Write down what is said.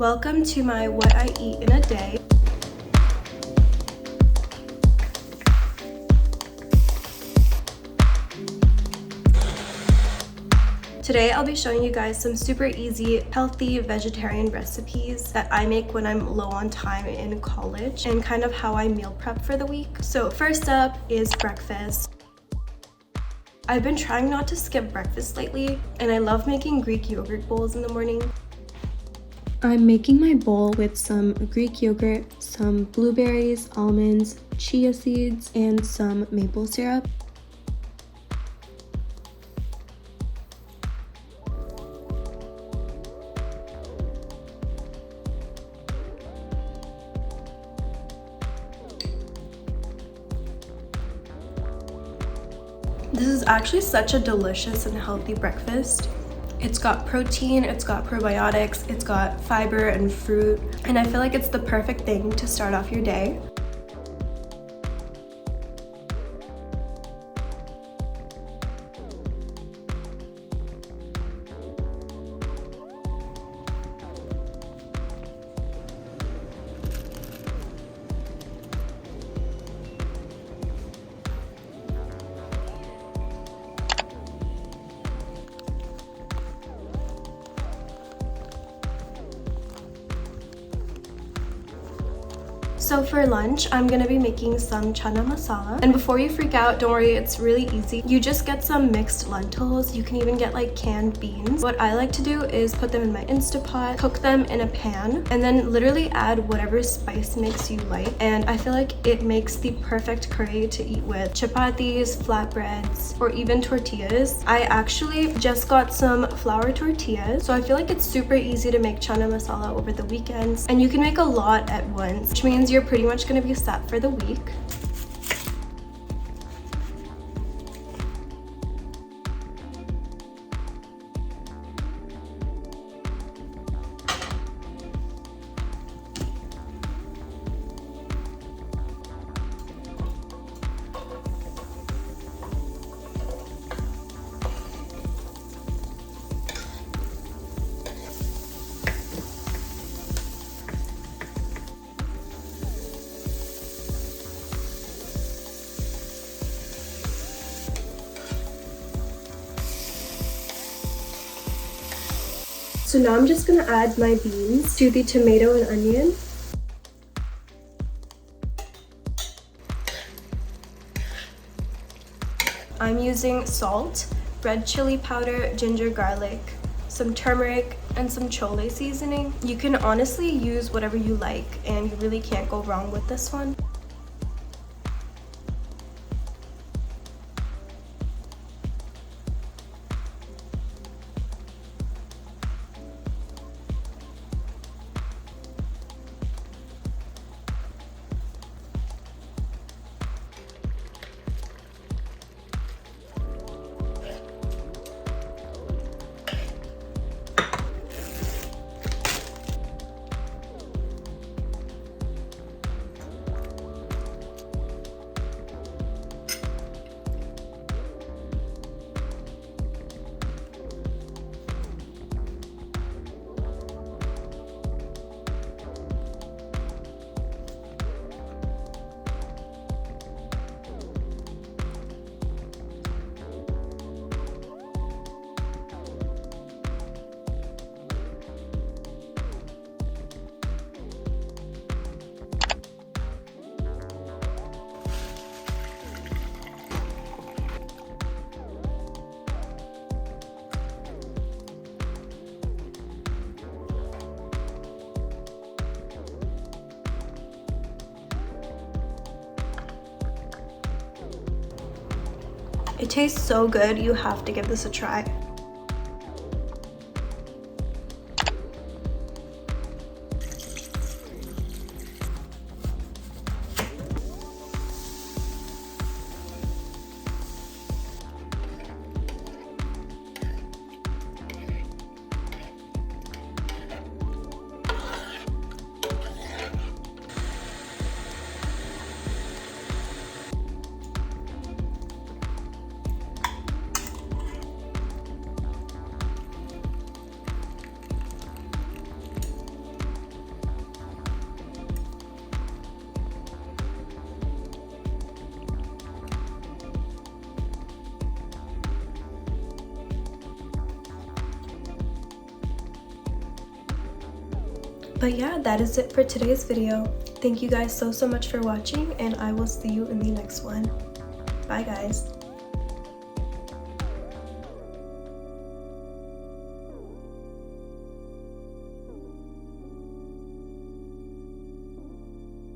Welcome to my what I eat in a day. Today I'll be showing you guys some super easy, healthy vegetarian recipes that I make when I'm low on time in college and kind of how I meal prep for the week. So first up is breakfast. I've been trying not to skip breakfast lately, and I love making Greek yogurt bowls in the morning. I'm making my bowl with some Greek yogurt, some blueberries, almonds, chia seeds, and some maple syrup. This is actually such a delicious and healthy breakfast. It's got protein, it's got probiotics, it's got fiber and fruit, and I feel like it's the perfect thing to start off your day. So for lunch, I'm gonna be making some chana masala. And before you freak out, don't worry, it's really easy. You just get some mixed lentils. You can even get like canned beans. What I like to do is put them in my Instapot, cook them in a pan, and then literally add whatever spice mix you like. And I feel like it makes the perfect curry to eat with chapatis, flatbreads, or even tortillas. I actually just got some flour tortillas, so I feel like it's super easy to make chana masala over the weekends. And you can make a lot at once, which means you're pretty much going to be set for the week. So now I'm just gonna add my beans to the tomato and onion. I'm using salt, red chili powder, ginger garlic, some turmeric, and some chole seasoning. You can honestly use whatever you like, and you really can't go wrong with this one. It tastes so good, you have to give this a try. But yeah, that is it for today's video. Thank you guys so much for watching, and I will see you in the next one. Bye guys.